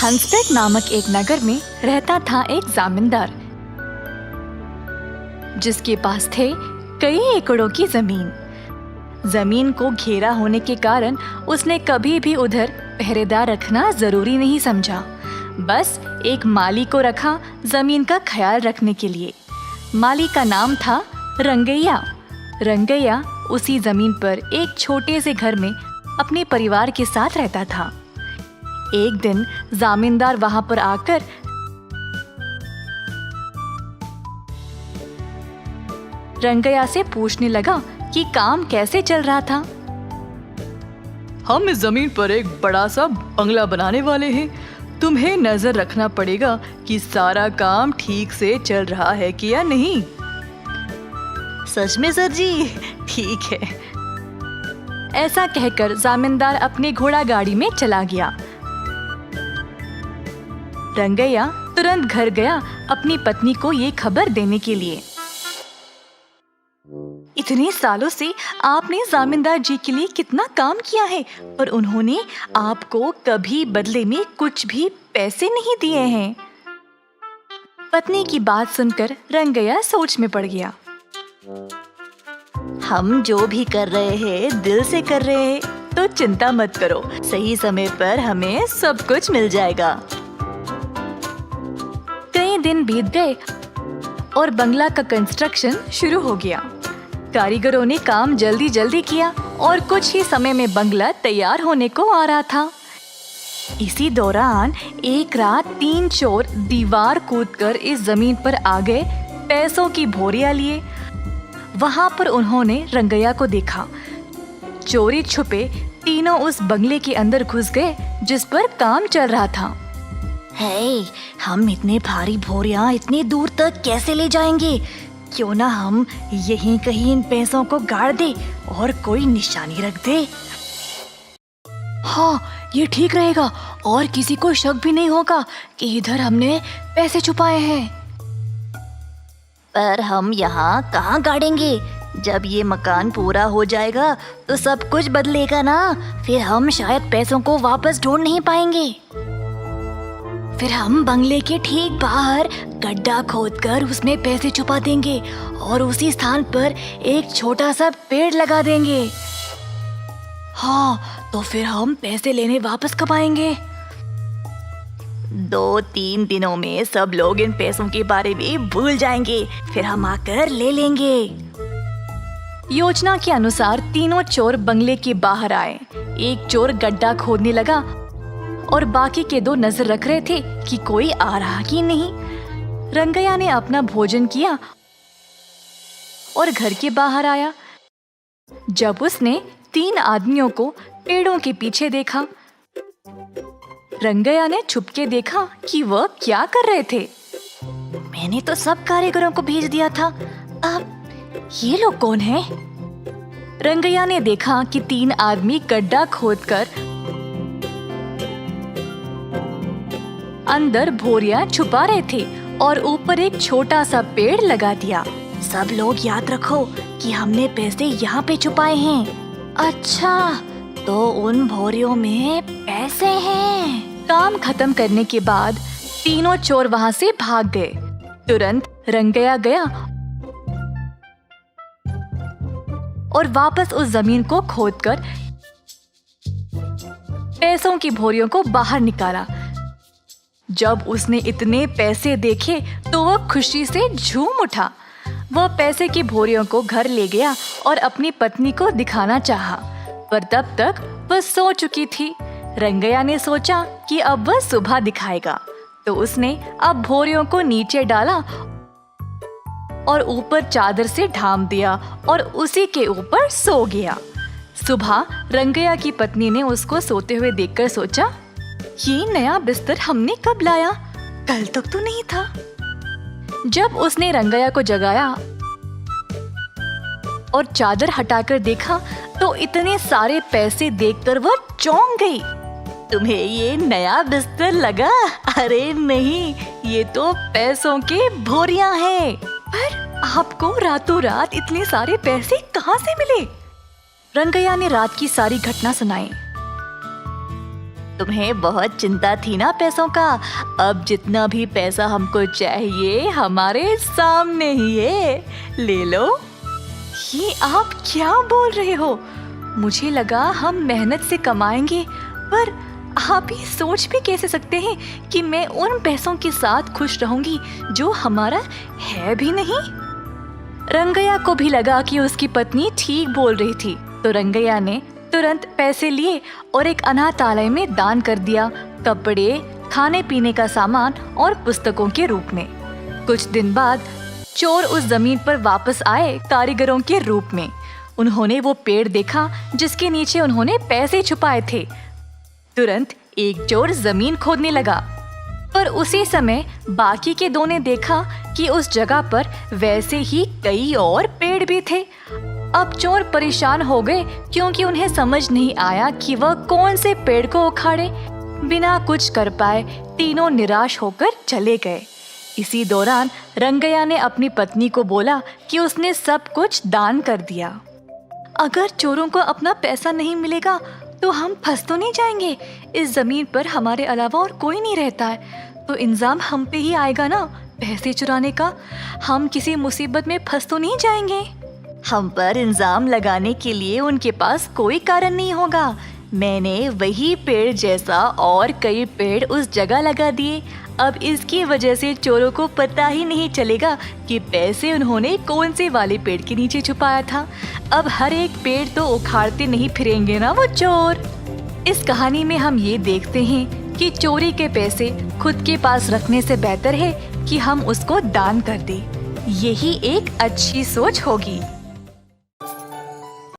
हंसपेट नामक एक नगर में रहता था एक जमींदार, जिसके पास थे कई एकड़ों की जमीन। जमीन को घेरा होने के कारण उसने कभी भी उधर पहरेदार रखना जरूरी नहीं समझा। बस एक माली को रखा जमीन का ख्याल रखने के लिए। माली का नाम था रंगैया। रंगैया उसी जमीन पर एक छोटे से घर में अपने परिवार के साथ रहता था। एक दिन जमींदार वहां पर आकर रंगैया से पूछने लगा कि काम कैसे चल रहा था। हम इस जमीन पर एक बड़ा सा बंगला बनाने वाले हैं। तुम्हें नजर रखना पड़ेगा कि सारा काम ठीक से चल रहा है कि या नहीं। सच में सर जी, ठीक है। ऐसा कहकर जमींदार अपनी घोड़ा गाड़ी में चला गया। रंगैया तुरंत घर गया अपनी पत्नी को ये खबर देने के लिए। इतने सालों से आपने जमींदार जी के लिए कितना काम किया है, पर उन्होंने आपको कभी बदले में कुछ भी पैसे नहीं दिए हैं। पत्नी की बात सुनकर रंगैया सोच में पड़ गया। हम जो भी कर रहे हैं दिल से कर रहे हैं, तो चिंता मत करो, सही समय पर हमें सब कुछ मिल जाएगा। कई दिन बीत गए और बंगला का कंस्ट्रक्शन शुरू हो गया। कारीगरों ने काम जल्दी जल्दी किया और कुछ ही समय में बंगला तैयार होने को आ रहा था। इसी दौरान एक रात 3 चोर दीवार कूदकर इस जमीन पर आ गए पैसों की बोरियां लिए। वहां पर उन्होंने रंगैया को देखा। चोरी छुपे तीनों उस बंगले के अंदर घुस गए जिस पर काम चल रहा था। हे, हम इतने भारी बोरियां इतनी दूर तक कैसे ले जाएंगे? क्यों ना हम यहीं कहीं इन पैसों को गाड़ दे और कोई निशानी रख दे। हाँ, ये ठीक रहेगा और किसी को शक भी नहीं होगा कि इधर हमने पैसे छुपाए हैं। पर हम यहाँ कहाँ गाड़ेंगे? जब ये मकान पूरा हो जाएगा तो सब कुछ बदलेगा ना, फिर हम शायद पैसों को वापस ढूंढ नहीं पाएंगे। फिर हम बंगले के ठीक बाहर गड्ढा खोदकर उसमें पैसे छुपा देंगे और उसी स्थान पर एक छोटा सा पेड़ लगा देंगे। हाँ, तो फिर हम पैसे लेने वापस कब आएंगे? 2-3 दिनों में सब लोग इन पैसों के बारे में भूल जाएंगे, फिर हम आकर ले लेंगे। योजना के अनुसार तीनों चोर बंगले के बाहर आए। एक चोर गड्ढा खोदने लगा और बाकी के 2 नजर रख रहे थे कि कोई आ रहा कि नहीं। रंगैया ने अपना भोजन किया और घर के बाहर आया। जब उसने 3 आदमियों को पेड़ों के पीछे देखा, रंगैया ने छुपके देखा कि वह क्या कर रहे थे। मैंने तो सब कारीगरों को भेज दिया था, अब ये लोग कौन हैं? रंगैया ने देखा कि 3 आदमी गड्ढा खोदकर अंदर बोरियां छुपा रहे थे और ऊपर एक छोटा सा पेड़ लगा दिया। सब लोग याद रखो कि हमने पैसे यहाँ पे छुपाए हैं। अच्छा, तो उन बोरियों में पैसे हैं। काम खत्म करने के बाद तीनों चोर वहाँ से भाग गए। तुरंत रंगैया गया और वापस उस जमीन को खोदकर पैसों की बोरियों को बाहर निकाला। जब उसने इतने पैसे देखे तो वह खुशी से झूम उठा। वह पैसे की बोरियों को घर ले गया और अपनी पत्नी को दिखाना चाहा, पर तब तक वह सो चुकी थी। रंगैया ने सोचा कि अब वह सुबह दिखाएगा, तो उसने अब बोरियों को नीचे डाला और ऊपर चादर से ढांप दिया और उसी के ऊपर सो गया। सुबह रंगैया की पत्नी ने उसको सोते हुए देखकर सोचा, ये नया बिस्तर हमने कब लाया? कल तक तो नहीं था। जब उसने रंगैया को जगाया और चादर हटाकर देखा तो इतने सारे पैसे देखकर वह चौंक गई। तुम्हें ये नया बिस्तर लगा? अरे नहीं, ये तो पैसों के बोरियां हैं। पर आपको रातों रात इतने सारे पैसे कहाँ से मिले? रंगैया ने रात की सारी घटना सुनाई। तुम्हें बहुत चिंता थी ना पैसों का। अब जितना भी पैसा हमको चाहिए हमारे सामने ही है, ले लो। ये आप क्या बोल रहे हो? मुझे लगा हम मेहनत से कमाएंगे, पर आप ये सोच भी कैसे सकते हैं कि मैं उन पैसों के साथ खुश रहूंगी जो हमारा है भी नहीं। रंगैया को भी लगा कि उसकी पत्नी ठीक बोल रही थी, तो रंगैया ने तुरंत पैसे लिए और एक अनाथालय में दान कर दिया, कपड़े, खाने पीने का सामान और पुस्तकों के रूप में। कुछ दिन बाद चोर उस जमीन पर वापस आए कारीगरों के रूप में। उन्होंने वो पेड़ देखा जिसके नीचे उन्होंने पैसे छुपाए थे। तुरंत एक चोर जमीन खोदने लगा, पर उसी समय बाकी के दो ने देखा कि उस जगह पर वैसे ही कई और पेड़ भी थे। अब चोर परेशान हो गए क्योंकि उन्हें समझ नहीं आया कि वह कौन से पेड़ को उखाड़े। बिना कुछ कर पाए तीनों निराश होकर चले गए। इसी दौरान रंगैया ने अपनी पत्नी को बोला कि उसने सब कुछ दान कर दिया। अगर चोरों को अपना पैसा नहीं मिलेगा तो हम फंस तो नहीं जाएंगे। इस जमीन पर हमारे अलावा और कोई नहीं रहता है, तो इंजाम हम पे ही आएगा ना पैसे चुराने का। हम किसी मुसीबत में फंस तो नहीं जाएंगे। हम पर इल्जाम लगाने के लिए उनके पास कोई कारण नहीं होगा। मैंने वही पेड़ जैसा और कई पेड़ उस जगह लगा दिए। अब इसकी वजह से चोरों को पता ही नहीं चलेगा कि पैसे उन्होंने कौन से वाले पेड़ के नीचे छुपाया था। अब हर एक पेड़ तो उखाड़ते नहीं फिरेंगे ना वो चोर। इस कहानी में हम ये देखते हैं कि चोरी के पैसे खुद के पास रखने से बेहतर है कि हम उसको दान कर दें। यही एक अच्छी सोच होगी।